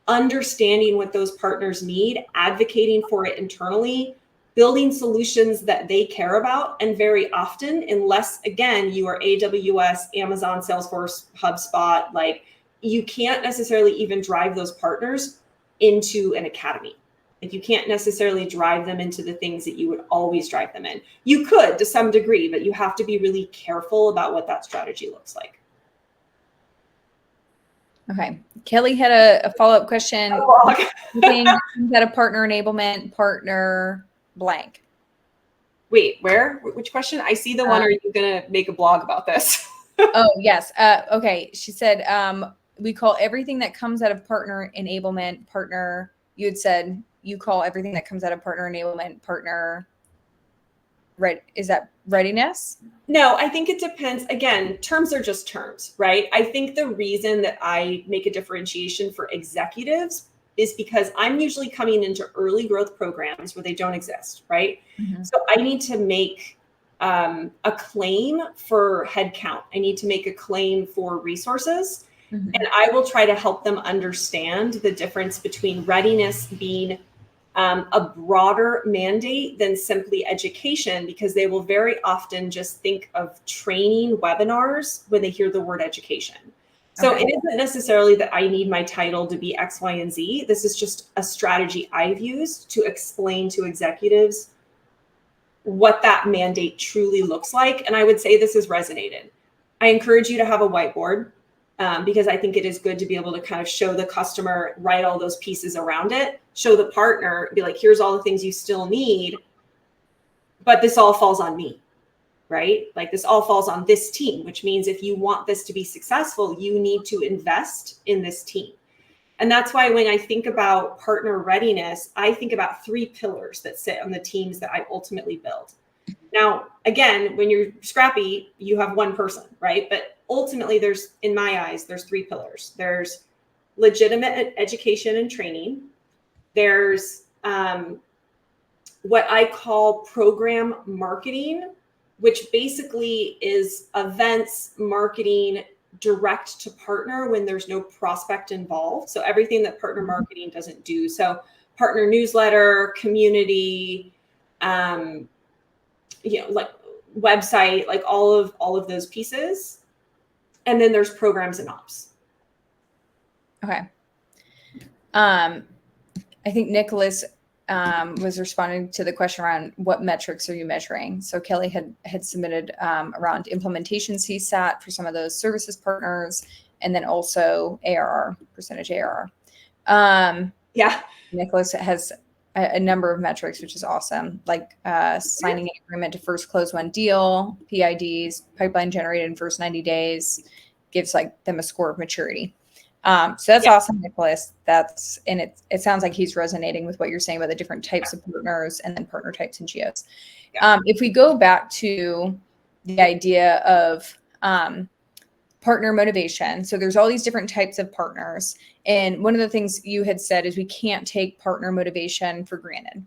understanding what those partners need, advocating for it internally, building solutions that they care about. And very often, unless, again, you are AWS, Amazon, Salesforce, HubSpot, like you can't necessarily even drive those partners into an academy. Like you can't necessarily drive them into the things that you would always drive them in. You could to some degree, but you have to be really careful about what that strategy looks like. Okay. Kelly had a follow-up question. That a partner enablement, partner blank. Wait, where? Which question? I see the one. Are you going to make a blog about this? Oh, yes. Okay. She said, we call everything that comes out of partner enablement, partner. You had said you call everything that comes out of partner enablement, partner. Right. Is that readiness? No, I think it depends. Again, terms are just terms, right? I think the reason that I make a differentiation for executives is because I'm usually coming into early growth programs where they don't exist, right? Mm-hmm. So I need to make a claim for headcount. I need to make a claim for resources. Mm-hmm. And I will try to help them understand the difference between readiness being a broader mandate than simply education, because they will very often just think of training webinars when they hear the word education. So It isn't necessarily that I need my title to be X, Y, and Z. This is just a strategy I've used to explain to executives what that mandate truly looks like. And I would say this has resonated. I encourage you to have a whiteboard. Because I think it is good to be able to kind of show the customer, write all those pieces around it, show the partner, be like, here's all the things you still need, but this all falls on me, right? Like this all falls on this team, which means if you want this to be successful, you need to invest in this team. And that's why when I think about partner readiness, I think about 3 pillars that sit on the teams that I ultimately build. Now, again, when you're scrappy, you have one person, right? But ultimately, in my eyes, there's 3 pillars. There's legitimate education and training. There's what I call program marketing, which basically is events marketing direct to partner when there's no prospect involved. So everything that partner marketing doesn't do. So partner newsletter, community, like website, like all of those pieces. And then there's programs and ops. Okay. I think Nicholas was responding to the question around what metrics are you measuring? So Kelly had submitted around implementation CSAT for some of those services partners, and then also ARR, percentage ARR. Yeah. Nicholas has a number of metrics, which is awesome, like signing an agreement to first close one deal, PIDs, pipeline generated in first 90 days, gives like them a score of maturity. So that's awesome, Nicholas. It sounds like he's resonating with what you're saying about the different types of partners and then partner types and geos. Yeah. If we go back to the idea of partner motivation, so there's all these different types of partners. And one of the things you had said is we can't take partner motivation for granted.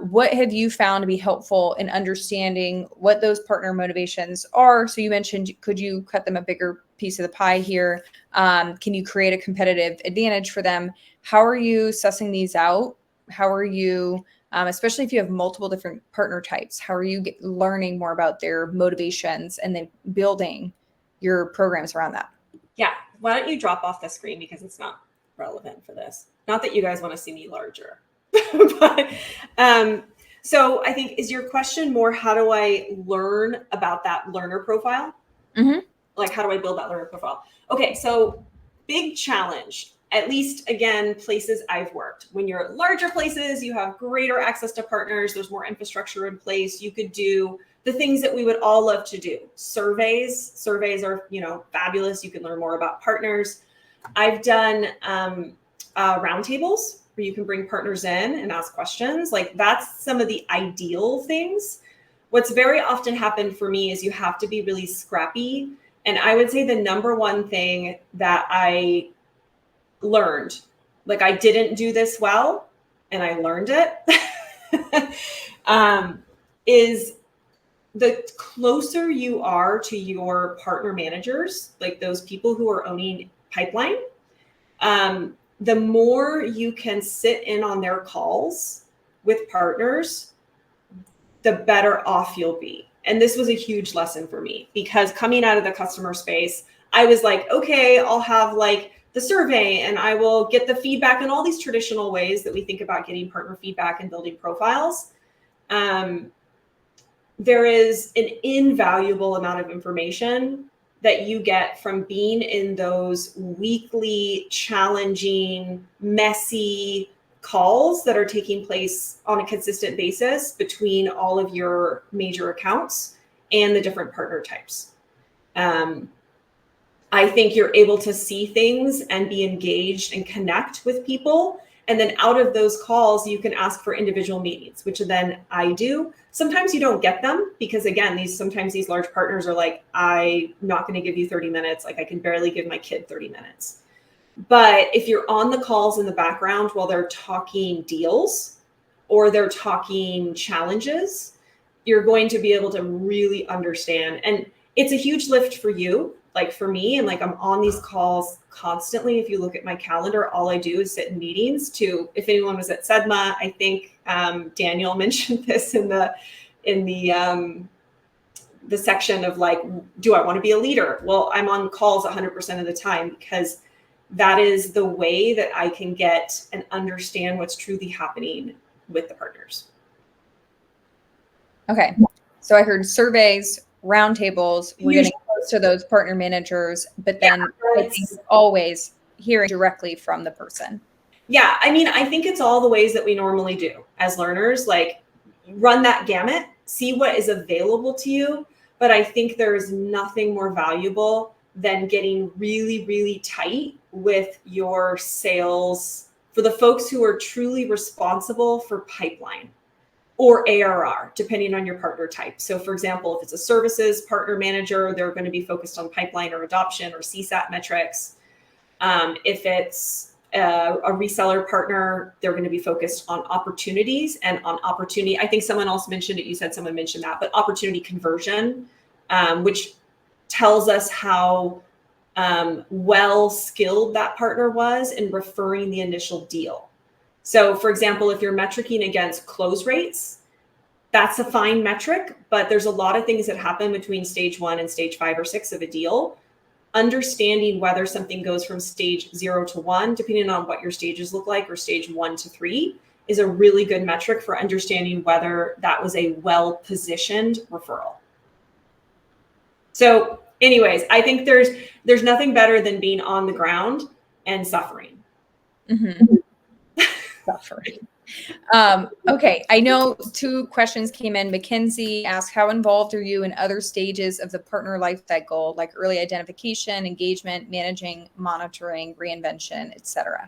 What have you found to be helpful in understanding what those partner motivations are? So you mentioned, could you cut them a bigger piece of the pie here? Can you create a competitive advantage for them? How are you sussing these out? How are you, especially if you have multiple different partner types, how are you learning more about their motivations and then building your programs around that? Yeah. Why don't you drop off the screen, because it's not relevant for this. Not that you guys want to see me larger, but so I think, is your question more, how do I learn about that learner profile? Mm-hmm. Like, how do I build that learner profile? Okay. So big challenge, at least again, places I've worked. When you're at larger places, you have greater access to partners. There's more infrastructure in place. You could do the things that we would all love to do. Surveys are, fabulous. You can learn more about partners. I've done roundtables where you can bring partners in and ask questions. Like, that's some of the ideal things. What's very often happened for me is you have to be really scrappy. And I would say the number one thing that I learned, like, I didn't do this well, and I learned it, is the closer you are to your partner managers, like those people who are owning pipeline, the more you can sit in on their calls with partners, the better off you'll be. And this was a huge lesson for me, because coming out of the customer space, I was like, okay, I'll have like the survey and I will get the feedback in all these traditional ways that we think about getting partner feedback and building profiles. There is an invaluable amount of information that you get from being in those weekly, challenging, messy calls that are taking place on a consistent basis between all of your major accounts and the different partner types. I think you're able to see things and be engaged and connect with people. And then out of those calls, you can ask for individual meetings, which then I do. Sometimes you don't get them because, again, sometimes these large partners are like, I'm not going to give you 30 minutes. Like, I can barely give my kid 30 minutes. But if you're on the calls in the background while they're talking deals or they're talking challenges, you're going to be able to really understand. And it's a huge lift for you. Like for me, and like I'm on these calls constantly. If you look at my calendar, all I do is sit in meetings if anyone was at SEDMA, I think Daniel mentioned this in the section of like, do I want to be a leader? Well, I'm on calls 100% of the time because that is the way that I can get and understand what's truly happening with the partners. Okay. So I heard surveys, roundtables, we're getting close to those partner managers, but then I think always hearing directly from the person. Yeah. I mean, I think it's all the ways that we normally do as learners, like run that gamut, see what is available to you. But I think there is nothing more valuable than getting really, really tight with your sales for the folks who are truly responsible for pipeline or ARR, depending on your partner type. So for example, if it's a services partner manager, they're going to be focused on pipeline or adoption or CSAT metrics. If it's a reseller partner, they're going to be focused on opportunities and on opportunity. I think someone else mentioned it. You said someone mentioned that, but opportunity conversion, which tells us how well skilled that partner was in referring the initial deal. So for example, if you're metricing against close rates, that's a fine metric, but there's a lot of things that happen between stage 1 and stage 5 or 6 of a deal. Understanding whether something goes from stage 0 to 1, depending on what your stages look like, or stage 1 to 3 is a really good metric for understanding whether that was a well-positioned referral. So anyways, I think there's nothing better than being on the ground and suffering. Mm-hmm. Suffering. Okay, I know 2 questions came in. Mackenzie asked, how involved are you in other stages of the partner life cycle, like early identification, engagement, managing, monitoring, reinvention, etc.?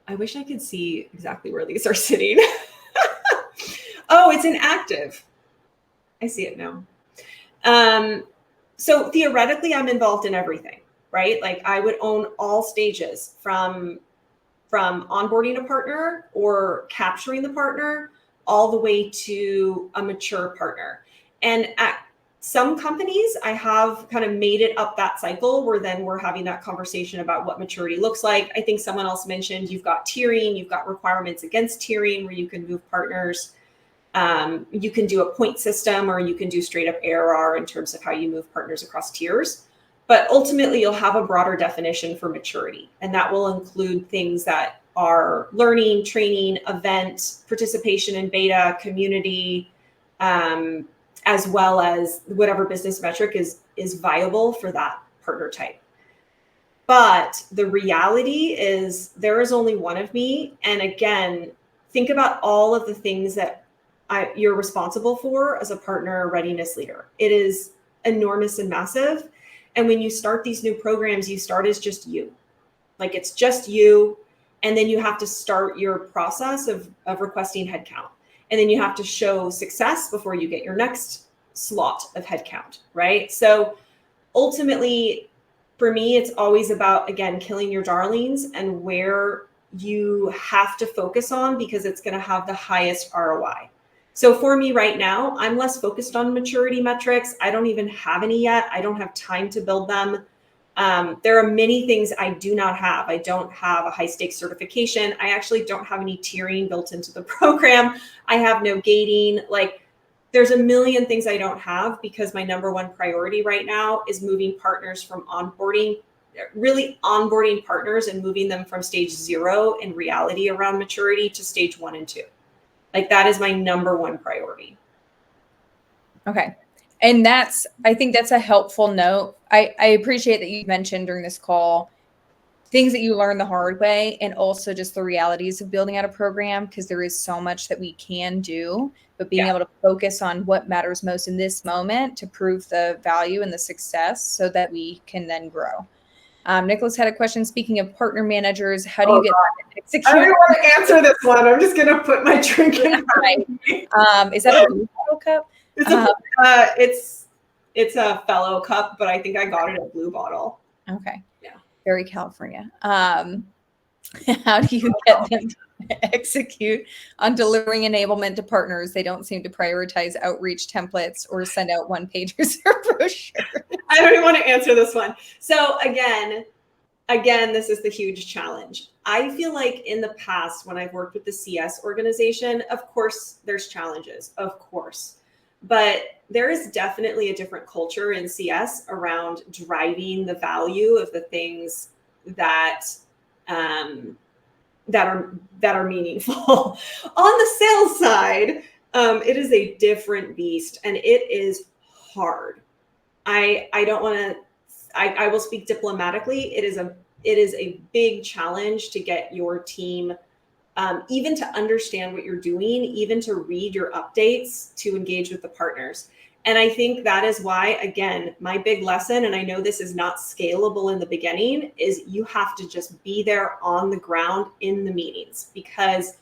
I wish I could see exactly where these are sitting. Oh, it's in active. I see it now. So theoretically, I'm involved in everything, right? Like I would own all stages from onboarding a partner or capturing the partner all the way to a mature partner. And at some companies, I have kind of made it up that cycle where then we're having that conversation about what maturity looks like. I think someone else mentioned you've got tiering, you've got requirements against tiering where you can move partners. You can do a point system or you can do straight up ARR in terms of how you move partners across tiers. But ultimately, you'll have a broader definition for maturity. And that will include things that are learning, training, event, participation in beta, community, as well as whatever business metric is viable for that partner type. But the reality is there is only one of me. And again, think about all of the things that you're responsible for as a partner readiness leader. It is enormous and massive. And when you start these new programs, you start as just you. Like it's just you. And then you have to start your process of requesting headcount. And then you have to show success before you get your next slot of headcount, right? So ultimately, for me, it's always about, again, killing your darlings and where you have to focus on because it's going to have the highest ROI. So for me right now, I'm less focused on maturity metrics. I don't even have any yet. I don't have time to build them. There are many things I do not have. I don't have a high stakes certification. I actually don't have any tiering built into the program. I have no gating. Like there's a million things I don't have because my number one priority right now is moving partners from really onboarding partners and moving them from stage 0 in reality around maturity to stage 1 and 2. Like that is my number one priority. Okay. And I think that's a helpful note. I appreciate that you mentioned during this call things that you learn the hard way, and also just the realities of building out a program, because there is so much that we can do, but being able to focus on what matters most in this moment to prove the value and the success so that we can then grow. Nicholas had a question. Speaking of partner managers, how do you get I don't want to answer this one. I'm just going to put my drink in. Is that a blue bottle cup? It's a fellow cup, but I think I got it at Blue Bottle. Okay. Yeah. Very California. How do you get them to execute on delivering enablement to partners? They don't seem to prioritize outreach templates or send out one-pagers or brochures. I don't even want to answer this one. So again, this is the huge challenge. I feel like in the past, when I've worked with the CS organization, of course, there's challenges, of course. But there is definitely a different culture in CS around driving the value of the things that are meaningful. On the sales side, it is a different beast, and it is hard. I don't want to. I will speak diplomatically. It is a big challenge to get your team. Even to understand what you're doing, even to read your updates, to engage with the partners. And I think that is why, again, my big lesson, and I know this is not scalable in the beginning, is you have to just be there on the ground in the meetings. Because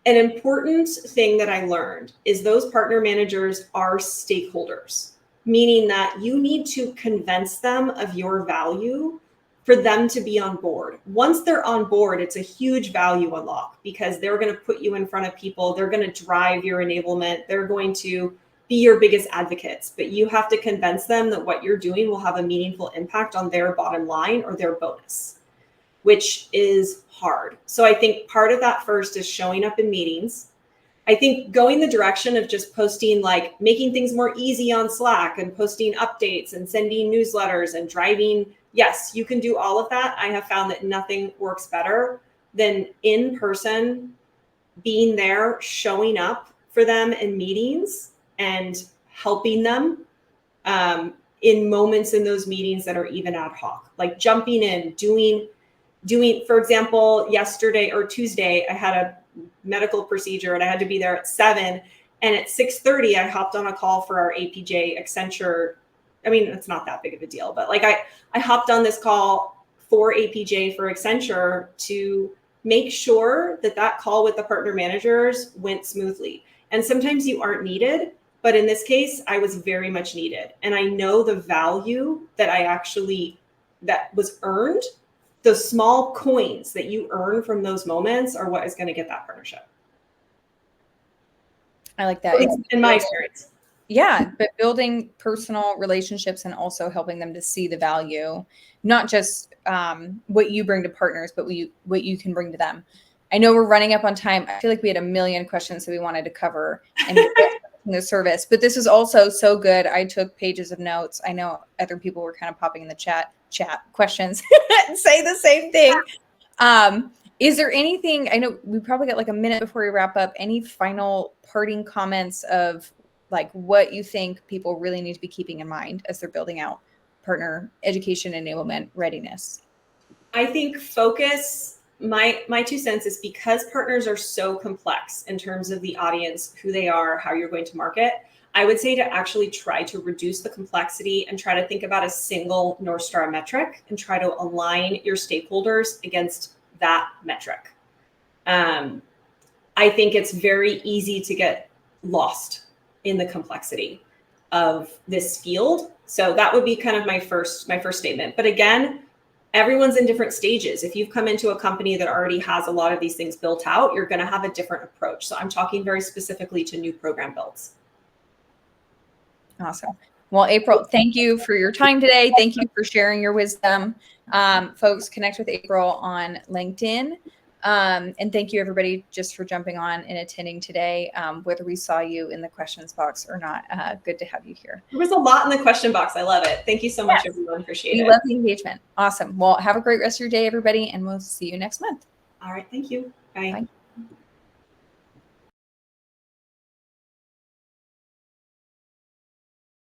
an important thing that I learned is those partner managers are stakeholders, meaning that you need to convince them of your value for them to be on board. Once they're on board, it's a huge value unlock because they're going to put you in front of people. They're going to drive your enablement. They're going to be your biggest advocates, but you have to convince them that what you're doing will have a meaningful impact on their bottom line or their bonus, which is hard. So I think part of that first is showing up in meetings. I think going the direction of just posting, like making things more easy on Slack and posting updates and sending newsletters and driving. Yes, you can do all of that. I have found that nothing works better than in person, being there, showing up for them in meetings and helping them in moments in those meetings that are even ad hoc, like jumping in, doing, for example, yesterday or Tuesday, I had a medical procedure and I had to be there at 7. And at 6:30, I hopped on a call for our APJ Accenture. I mean, it's not that big of a deal, but like I hopped on this call for APJ for Accenture to make sure that call with the partner managers went smoothly. And sometimes you aren't needed, but in this case, I was very much needed. And I know the value that was earned. Those small coins that you earn from those moments are what is going to get that partnership. I like that. In my experience. Yeah, but building personal relationships and also helping them to see the value, not just what you bring to partners, but what you can bring to them. I know we're running up on time. I feel like we had a million questions that we wanted to cover and the service, but this is also so good. I took pages of notes. I know other people were kind of popping in the chat questions and say the same thing. Is there anything, I know we probably got like a minute before we wrap up, any final parting comments of like what you think people really need to be keeping in mind as they're building out partner education enablement readiness? I think focus, my 2 cents is because partners are so complex in terms of the audience, who they are, how you're going to market, I would say to actually try to reduce the complexity and try to think about a single North Star metric and try to align your stakeholders against that metric. I think it's very easy to get lost in the complexity of this field. So that would be kind of my first statement. But again, everyone's in different stages. If you've come into a company that already has a lot of these things built out, you're going to have a different approach. So I'm talking very specifically to new program builds. Awesome. Well, April, thank you for your time today. Thank you for sharing your wisdom. Folks, connect with April on LinkedIn. And thank you everybody just for jumping on and attending today, whether we saw you in the questions box or not. Good to have you here. There was a lot in the question box. I love it. Thank you so much, everyone. Appreciate it. We love the engagement. Awesome. Well, have a great rest of your day, everybody, and we'll see you next month. All right. Thank you. Bye. Bye.